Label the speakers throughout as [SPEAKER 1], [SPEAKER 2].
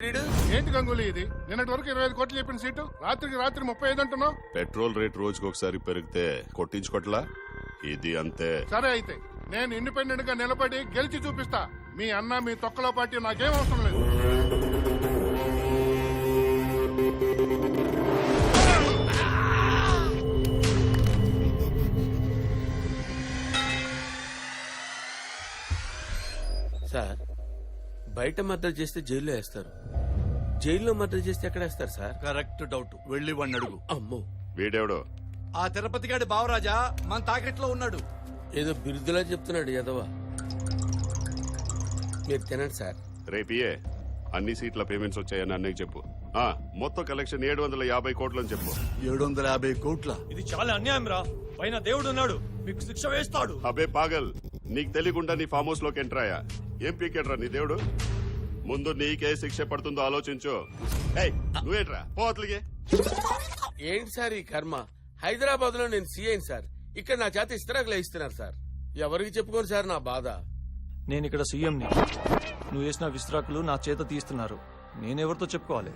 [SPEAKER 1] ఏంటి గంగూలీ ఇది? నిన్నటి వరకు 25 కోట్లు చెప్పిన సీటు రాత్రికి రాత్రి 35 అంటున్నావు.
[SPEAKER 2] పెట్రోల్ రేట్ రోజుకి ఒకసారి పెరిగితే కొట్టించుకోట్లా, ఇది అంతే.
[SPEAKER 1] సరే అయితే నేను ఇండిపెండెంట్ గా నిలబడి గెలిచి చూపిస్తా. మీ అన్న మీ తొక్కలో పార్టీ నాకేం అవసరం లేదు.
[SPEAKER 3] సార్, బయట మర్డర్ చేస్తే జైల్లో వేస్తారు, జైల్లో మర్డర్ చేస్తే ఎక్కడ వేస్తారు సార్?
[SPEAKER 4] కరెక్ట్ డౌట్, వెళ్ళి వాడిని అడుగు.
[SPEAKER 3] అమ్మో,
[SPEAKER 2] వీడెవడో?
[SPEAKER 4] ఆ తిరుపతి గాడి బావరాజా మన తాకెట్లో ఉన్నాడు.
[SPEAKER 3] ఏదో బిరుదులా చెప్తున్నాడు ఎదవా. మీరు తినండి సార్.
[SPEAKER 2] రేపియే అన్ని సీట్ల పేమెంట్స్ వచ్చాయని అన్నయ్య చెప్పు. మొత్తం కలెక్షన్ 750 కోట్లని చెప్పు.
[SPEAKER 4] 750 కోట్ల?
[SPEAKER 5] ఇది చాలా అన్యాయం రా. పైన దేవుడు ఉన్నాడు, మీకు శిక్ష వేస్తాడు.
[SPEAKER 2] అబే పాగల్, నీకు తెలియకుండా నీ ఫామ్ హౌస్ లోకి ఎంటర్ అయ్యా. ఏం పీకెట్రా నీ దేవుడు? ముందు నీకే శిక్ష పడుతుందో ఆలోచించు. నువ్వేంట్రా పోతలిగే?
[SPEAKER 3] ఏంటి సార్ ఈ కర్మ? హైదరాబాద్ లో నేను సీఐని సార్, ఇక్కడ నా చేత ఇస్తరాకులు ఇస్తున్నారు సార్. ఎవరికి చెప్పుకోను సార్ నా బాధ.
[SPEAKER 5] నేను ఇక్కడ సీఎంని, నువ్వు వేసిన విస్త్రాకులు నా చేత తీస్తున్నారు. నేనెవరితో చెప్పుకోవాలి?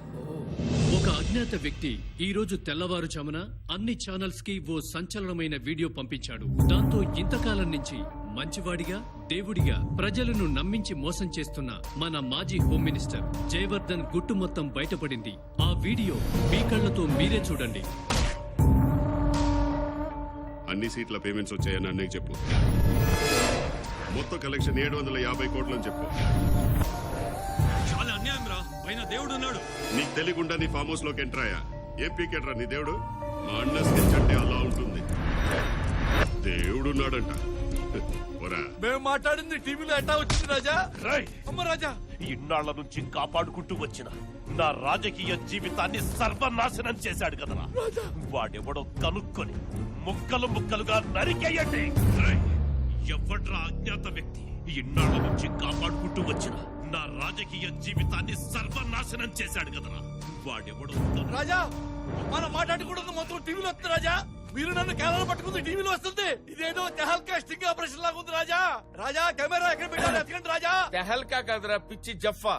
[SPEAKER 6] ఒక అజ్ఞాత వ్యక్తి ఈ రోజు తెల్లవారుజామున అన్ని ఛానల్స్ కి ఓ సంచలనమైన వీడియో పంపించాడు. దాంతో ఇంతకాలం నుంచి మంచివాడిగా దేవుడిగా ప్రజలను నమ్మించి మోసం చేస్తున్న మన మాజీ హోమ్ మినిస్టర్ జయవర్ధన్ గుట్టు మొత్తం బయటపడింది. ఆ వీడియో మీ కళ్లతో మీరే చూడండి.
[SPEAKER 2] అన్ని సీట్ల పేమెంట్స్ వచ్చాయని అన్నయ్య చెప్పు. మొత్తం కలెక్షన్ 750 కోట్లని చెప్పు.
[SPEAKER 6] చాలా అన్యాయం రా. పైన దేవుడు ఉన్నాడు.
[SPEAKER 2] నీకు తెలియకుండా నీ ఫామ్ హౌస్ లోకి ఎంటర్ అయ్యా. ఏం పీకెట్రా నీ దేవుడు? మా అన్న స్కెచ్ అంటే అలా ఉంటుంది. దేవుడున్నాడంట.
[SPEAKER 4] మేము మాట్లాడింది టీవీలో ఎట్టా వచ్చింది రాజా? అమ్మ రాజా,
[SPEAKER 7] ఇన్నాళ్ల నుంచి కాపాడుకుంటూ వచ్చిన నా రాజకీయ జీవితాన్ని సర్వనాశనం చేశాడు కదరా. వాడెవడో కనుక్కొని ముక్కలు ముక్కలుగా నరికేయండి. ఎవడ్రా అజ్ఞాత వ్యక్తి? ఇన్నాళ్ల నుంచి కాపాడుకుంటూ వచ్చిన నా రాజకీయ జీవితాన్ని సర్వనాశనం చేశాడు కదరా. వాడెవడో
[SPEAKER 4] రాజా మనం మాట్లాడకూడదు మొత్తం టీవీలో వస్తుంది రాజా. మీరు నన్ను కేరళ పట్టుకుంది టీవీలో వస్తుంది. ఇదేదో తెహల్కా స్టింగ్ ఆపరేషన్ లాగా ఉంది రాజా. రాజా కెమెరా ఎక్కడ పెట్టాలి ఎతకండి రాజా.
[SPEAKER 3] తెహల్కా కదరా పిచ్చి జఫ్ఫా,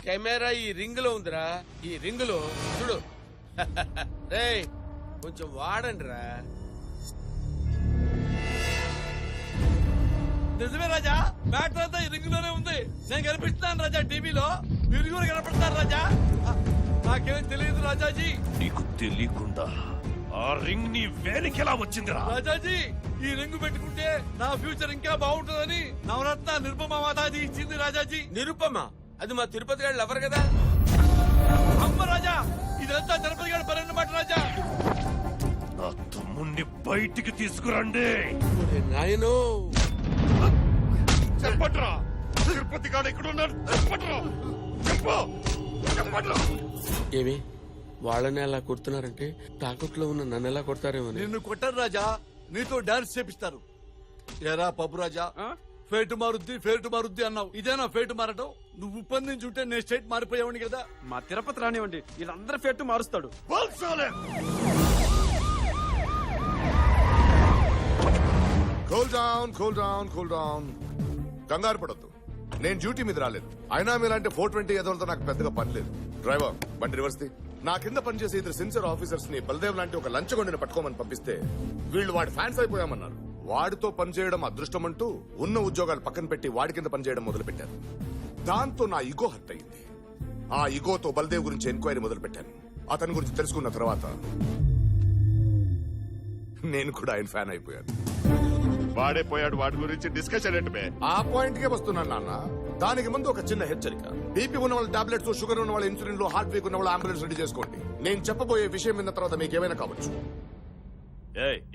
[SPEAKER 3] కెమెరా ఈ రింగ్ లో ఉందిరా. ఈ రింగ్ లో చూడు. రేయ్ కొంచెం వాడండి రా.
[SPEAKER 4] నిజమే రాజా, బ్యాటర్ అంతా ఈ రింగ్ లోనే ఉంది. నేను కనిపిస్తున్నాను రాజా టీవీలో, మీరు కూడా కనపడతారు రాజా. నాకేం తెలియదు రాజాజీ.
[SPEAKER 7] నీకు తెలియకుండా ఆ రింగ్ నీ వేలికెలా వచ్చిందిరా?
[SPEAKER 4] రాజాజీ, ఈ రింగ్ పెట్టుకుంటే నా ఫ్యూచర్ ఇంకా బాగుంటుందని నవరత్న నిరుపమ మాతాజీ ఇచ్చింది రాజాజీ.
[SPEAKER 3] నిరుపమ? అది మా తిరుపతి గారు ఎవరు కదా.
[SPEAKER 4] అమ్మ రాజా, ఇదంతా తిరుపతి గారి పని అన్నమాట రాజా.
[SPEAKER 7] నా తమ్ముణ్ణి బయటికి తీసుకురండి.
[SPEAKER 3] నాయనో
[SPEAKER 2] చెప్పట్రా, తిరుపతి గాడు ఎక్కడున్నాడు? చెప్పట్రా, చెప్పు, చెప్పట్రా.
[SPEAKER 3] ఏమి వాళ్ళని ఎలా కొడుతున్నారంటే తాకట్లో ఉన్న నన్ను ఎలా కొడతారేమో.
[SPEAKER 4] నిన్ను కొట్టారు రాజా, నీతో డాన్స్ చేపిస్తారు. ఎరా పప్పు రాజా, ఫేటు మారుద్ది అన్నావు. ఇదేనా ఫేటు మారటం? నువ్వు ఉప్పందించుంటే నేను స్టేట్ మారిపోయావని కదా.
[SPEAKER 5] మా తిరుపతి రానివ్వండి, వీళ్ళందరూ ఫెట్టు మారుస్తాడు.
[SPEAKER 8] Cool down. కంగారు పడొద్దు, నేను డ్యూటీ మీద రాలేదు. అయినా మీలాంటి 420 ఎదవలతో నాకు పెద్దగా పని లేదు. డ్రైవర్ బండి రివర్స్ ది. నా కింద పనిచేసే ఇద్దరు సిన్సియర్ ఆఫీసర్స్ ని బల్దేవ్ లాంటి ఒక లంచగొండిని పట్టుకోమని పంపిస్తే వీళ్ళు వాడి ఫ్యాన్స్ అయిపోయామన్నారు. వాడితో పనిచేయడం అదృష్టం అంటూ ఉన్న ఉద్యోగాలు పక్కన పెట్టి వాడి కింద పనిచేయడం మొదలు పెట్టారు. దాంతో నా ఇగో హర్ట్ అయింది. ఆ ఇగోతో బల్దేవ్ గురించి ఎంక్వైరీ మొదలు పెట్టాను. అతని గురించి తెలుసుకున్న తర్వాత నేను కూడా ఆయన ఫ్యాన్ అయిపోయాను.
[SPEAKER 2] వాడే పోయాడు, వాడి గురించి డిస్కషన్ ఏంటి?
[SPEAKER 8] ఆ పాయింట్ కే వస్తున్నాను నాన్న. దానికి ముందు ఒక చిన్న హెచ్చరిక. బీపీ ఉన్న వాళ్ళ టాబ్లెట్స్, షుగర్ ఉన్న వాళ్ళ ఇన్సులిన్, హార్ట్ వీక్ ఉన్న వాళ్ళ అంబులెన్స్ రెడీ చేసుకోండి. నేను చెప్పబోయే విషయం విన్న తర్వాత మీకు ఏమైనా కావచ్చు.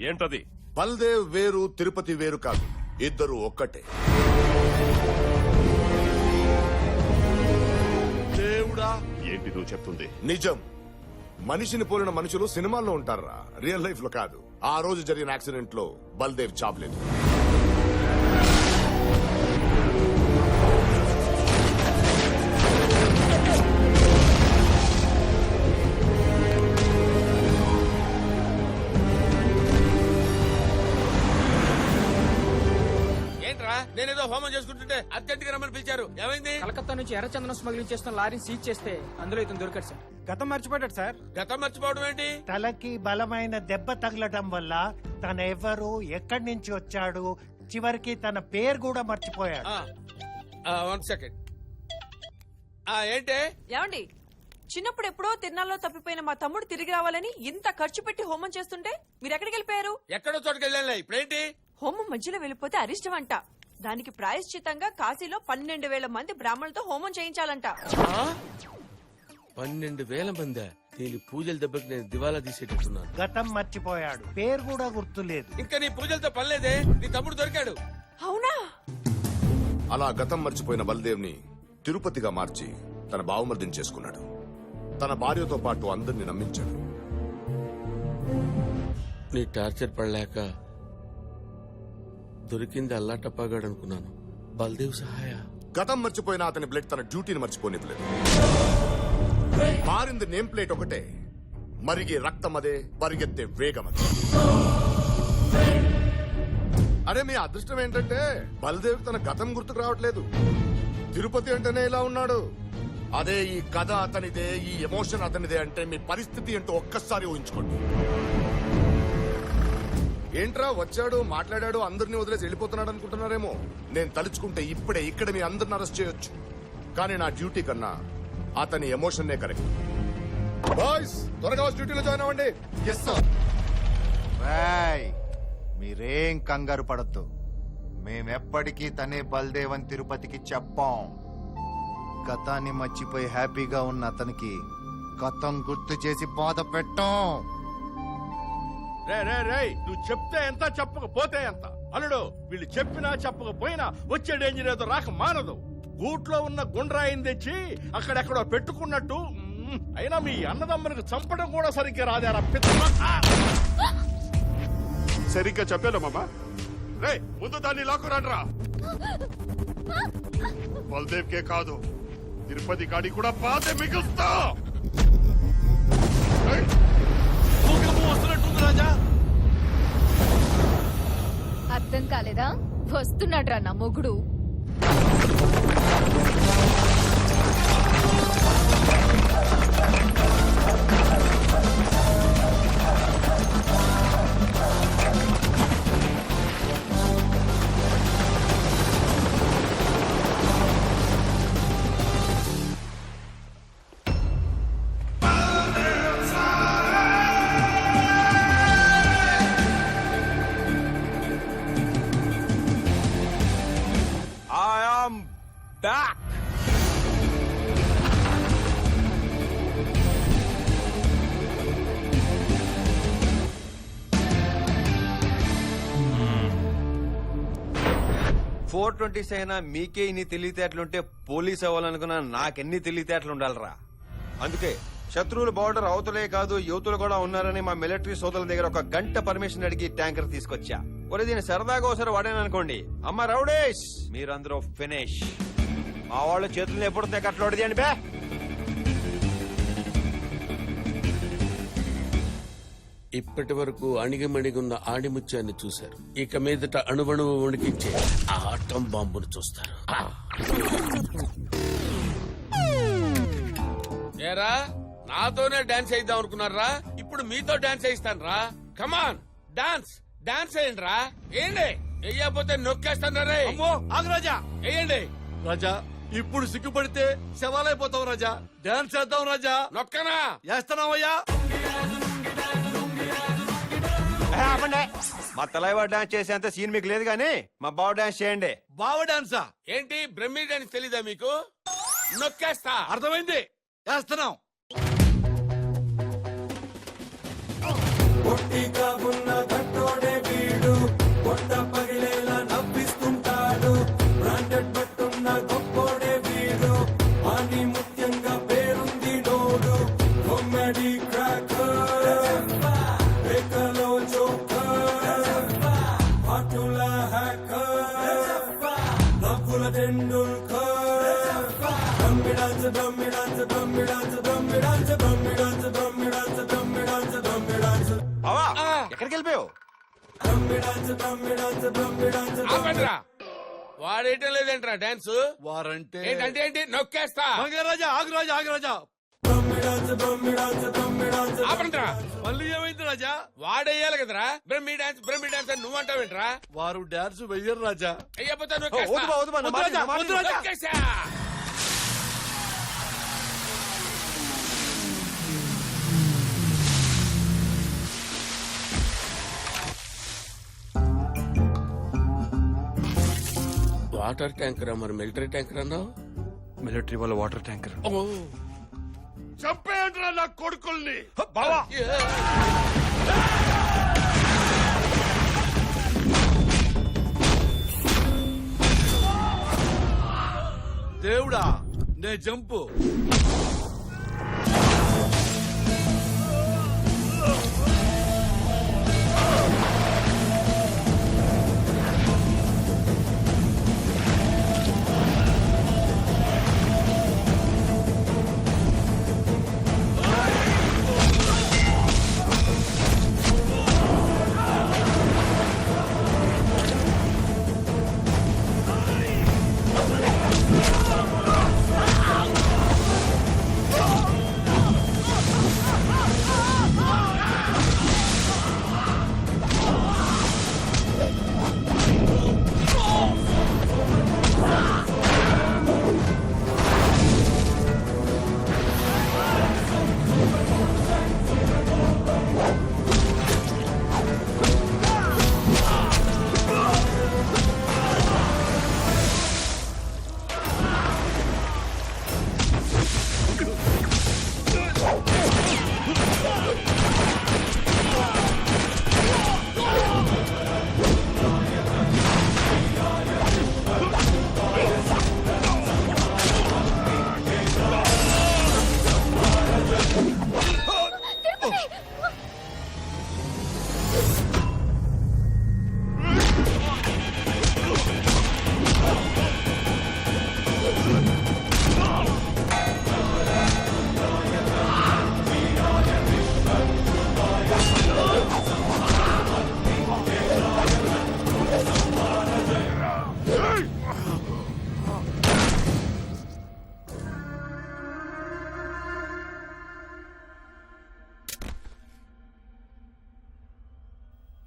[SPEAKER 7] ఏంటది?
[SPEAKER 8] బల్దేవ్ వేరు, తిరుపతి వేరు కాదు. ఇద్దరు ఒక్కటే.
[SPEAKER 4] దేవుడా,
[SPEAKER 2] ఏంటి నువ్వు చెప్తుంది?
[SPEAKER 8] నిజం. మనిషిని పోలిన మనుషులు సినిమాల్లో ఉంటారా, రియల్ లైఫ్ లో కాదు. ఆ రోజు జరిగిన యాక్సిడెంట్ లో బల్దేవ్ చావలేదు.
[SPEAKER 3] ఏంట్రా నేనేదో హోమం చేసుకుంటుంటే అర్జెంట్ గా రమ్మని పిలిచారు. ఏమైంది?
[SPEAKER 9] కలకత్తా నుంచి ఎర్రచందనం స్మగ్లింగ్ చేస్తున్న లారీని సీజ్ చేస్తే అందులో ఇతను దొరికాడు సార్. గతం మర్చిపోయాడు సార్.
[SPEAKER 3] గతం మర్చిపోవడం ఏంటి?
[SPEAKER 10] తలకి బలమైన దెబ్బ తగలటం వల్ల తన ఎవరు ఎక్కడి నుంచి వచ్చాడు చివరికి తన పేరు కూడా మర్చిపోయాడు.
[SPEAKER 3] 1 సెకండ్. ఏంటే?
[SPEAKER 11] ఏమండి, చిన్నప్పుడు ఎప్పుడో తిరునాళ్ళలో తప్పిపోయిన మా తమ్ముడు తిరిగి రావాలని ఇంత ఖర్చు పెట్టి హోమం చేస్తుంటే మీరు ఎక్కడికి వెళ్ళిపోయారు?
[SPEAKER 3] ఎక్కడో చోటుకి వెళ్ళానులే. ఇప్పుడేంటి?
[SPEAKER 11] హోమం మధ్యలో వెళ్ళిపోతే అరిష్టం అంట. దానికి ప్రాయశ్చితంగా కాశీలో 12,000 మంది బ్రాహ్మణులతో హోమం చేయించాలంట.
[SPEAKER 3] 12,000 మంది? దీని పూజల దెబ్బకి నేను దివాలా తీసేటట్టున్నాను.
[SPEAKER 10] గతం మర్చిపోయాడు, పేరు కూడా గుర్తులేదు.
[SPEAKER 3] ఇంకా నీ పూజలతో పనిలేదే, నీ తమ్ముడు దొరికాడు.
[SPEAKER 11] అవునా?
[SPEAKER 8] అలా గతం మర్చిపోయిన బలదేవ్ని తిరుపతిగా మార్చి తన బావమర్దిని చేసుకున్నాడు. తన భార్యతో పాటు అందరిని నమ్మించాడు.
[SPEAKER 3] నీ టార్చర్ పడలేక దొరికింది అల్లాటప్పగాడు అనుకున్నాను. బల్దేవ్ సహాయ.
[SPEAKER 8] గతం మర్చిపోయిన అతని బ్లడ్ తన డ్యూటీని మర్చిపోనివ్వలేదు. మారింది నేమ్ ప్లేట్ ఒకటే, మరిగే రక్తం అదే, పరిగెత్తే వేగం అదే. అరే మీ అదృష్టం ఏంటంటే బలదేవ్ తన గతం గుర్తుకు రావట్లేదు. తిరుపతి అంటేనే ఇలా ఉన్నాడు. అదే ఈ కథ అతనిదే, ఈ ఎమోషన్ అతనిదే అంటే మీ పరిస్థితి ఏంటో ఒక్కసారి ఊహించుకోండి. ఏంట్రా వచ్చాడు, మాట్లాడాడు, అందరినీ వదిలేసి వెళ్ళిపోతున్నాడు అనుకుంటున్నారేమో. నేను తలుచుకుంటే ఇప్పుడే ఇక్కడ మీ అందరిని అరెస్ట్ చేయొచ్చు. కానీ నా డ్యూటీ కన్నా అతని ఎమోషన్నే కరెక్ట్. బాయ్స్ త్వరగా డ్యూటీలో జాయిన్ అవ్వండి. Yes sir.
[SPEAKER 12] మీరేం కంగారు పడద్దు, మేమెప్పటికీ తనే బల్దేవన్ తిరుపతికి చెప్పాం. గతాన్ని మర్చిపోయి హ్యాపీగా ఉన్న అతనికి గతం గుర్తు చేసి బాధ పెట్టాం.
[SPEAKER 4] రే నువ్వు చెప్తే ఎంత చెప్పకపోతే ఎంత. అల్లుడు వీళ్ళు చెప్పినా చెప్పకపోయినా వచ్చే డేంజర్ ఏదో రాక మానదు. గూట్లో ఉన్న గుండ్రాయిని తెచ్చి అక్కడెక్కడో పెట్టుకున్నట్టు. అయినా మీ అన్నదమ్మనికి చంపడం కూడా సరిగ్గా రాదేరా పిచ్చ.
[SPEAKER 2] సరిగ్గా చెప్పాను మామా. రే ముందు దాన్ని లాక్కురాడ్రా. బల్దేవ్ కే కాదు, తిరుపతి గాడి కూడా బాధే మిగులుస్తా.
[SPEAKER 4] వస్తున్నట్టుంది రాజా.
[SPEAKER 11] అర్థం కాలేదా? వస్తున్నాడ్రా నా మొగుడు.
[SPEAKER 5] Back!
[SPEAKER 12] .420 అయినా మీకే ఇన్ని తెలివితేటలుంటే పోలీస్ అవ్వాలనుకున్నా నాకెన్ని తెలివితేటలు ఉండాలరా. అందుకే శత్రువులు బార్డర్ అవతలే కాదు యువతులు కూడా ఉన్నారని మా మిలిటరీ సోదరుల దగ్గర ఒక గంట పర్మిషన్ అడిగి ట్యాంకర్ తీసుకొచ్చా. ఒరే దీన్ని సరదాగా ఒకసారి వాడాననుకోండి, అమ్మ రౌడేష్ మీరందరూ ఫినిష్. మా వాళ్ళ చేతుల్లో ఎప్పుడు తెగట్లోడిది అండి బే.
[SPEAKER 3] ఇప్పటి వరకు అణిగిమణిగున్న ఆణిముత్యాన్ని చూశారు. ఇక మీదట అణువణువు వణికించే ఆటం బాంబును చూస్తారు. ఏరా నాతోనే డాన్స్ వేద్దాం అనుకున్నారా? ఇప్పుడు మీతో డాన్స్ వేయిస్తాను రా. కమాన్ డాన్స్ డాన్స్ వేయండి రా. ఏంటి వెయ్యకపోతే నొక్కేస్తాను రే.
[SPEAKER 4] అమ్మో ఆగు రాజా.
[SPEAKER 3] వేయండి
[SPEAKER 4] రాజా ఇప్పుడు సిగ్గుపడితే శవాలైపోతావు రాజా. డాన్స్ చేద్దాం రాజా.
[SPEAKER 3] నొక్కనా?
[SPEAKER 4] చేస్తున్నావయ్యా.
[SPEAKER 12] మా తలైవా డాన్స్ చేసేంత సీన్ మీకు లేదు కానీ మా బావ డాన్స్ చేయండి.
[SPEAKER 4] బావ డాన్సా?
[SPEAKER 3] ఏంటి బ్రహ్మీ డాన్స్ తెలీదా మీకు? నొక్కేస్తా.
[SPEAKER 4] అర్థమైంది, చేస్తున్నాం.
[SPEAKER 12] ఎక్కడికి వెళ్ళిపోయావు?
[SPEAKER 3] ఆపండిరా. వాడేయటం లేదేంట్రా డాన్స్?
[SPEAKER 4] వారంటే
[SPEAKER 3] ఏంటంటే ఏంటి నొక్కేస్తా.
[SPEAKER 4] రాజా ఆగు రాజా ఆగు రాజా
[SPEAKER 3] ఆపండ్రా.
[SPEAKER 4] మళ్ళీ ఏమైంది రాజా?
[SPEAKER 3] వాడేయాలి కదరా బ్రహ్మి డాన్స్ అని నువ్వు అంటావేంట్రా?
[SPEAKER 4] వారు డాన్స్ వెయ్యరు రాజా.
[SPEAKER 3] అయ్యపోతే
[SPEAKER 4] వద్దు రాజా.
[SPEAKER 3] నొక్కేసా. వాటర్ ట్యాంకర్ మరి మిలిటరీ ట్యాంకర్ అన్నావు?
[SPEAKER 5] మిలిటరీ వాళ్ళ వాటర్ ట్యాంకర్.
[SPEAKER 2] చంపేయండిరా నా కొడుకుల్ని.
[SPEAKER 4] బావా దేవుడా నే జంపు.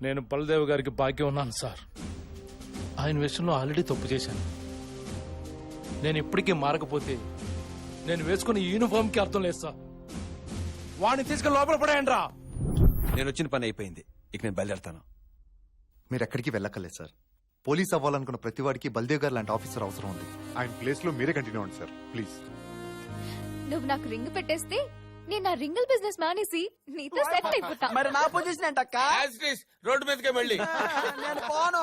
[SPEAKER 13] నేను బలదేవ్ గారికి భాగ్యం ఉన్నాను సార్. ఆయన విషయంలో ఆల్రెడీ తప్పు చేశాను. నేను ఇప్పటికీ మారకపోతే నేను వేసుకున్న యూనిఫామ్ కి అర్థం లేదు సార్. వాడిని తీసుకుని లోపల పడేయండి రా.
[SPEAKER 12] నేను వచ్చిన పని అయిపోయింది, ఇక నేను బయలుదేరుతాను.
[SPEAKER 14] మీరు ఎక్కడికి వెళ్ళక్కర్లేదు సార్. పోలీస్ అవ్వాలనుకున్న ప్రతి వాడికి బల్దేవ్ గారు లాంటి ఆఫీసర్ అవసరం ఉంది. ఆయన ప్లేస్ లో మీరే కంటిన్యూ అవ్వండి సార్ ప్లీజ్.
[SPEAKER 15] నువ్వు నాకు రింగ్ పెట్టేస్తే నేను నా రింగిల్ బిజినెస్ మానేసి నీతో సెట్ అయిపోతా.
[SPEAKER 9] మరి నా పొజిషన్ ఏంటక్క?
[SPEAKER 3] రోడ్డు మీదకే మళ్ళీ
[SPEAKER 9] నేను పోను.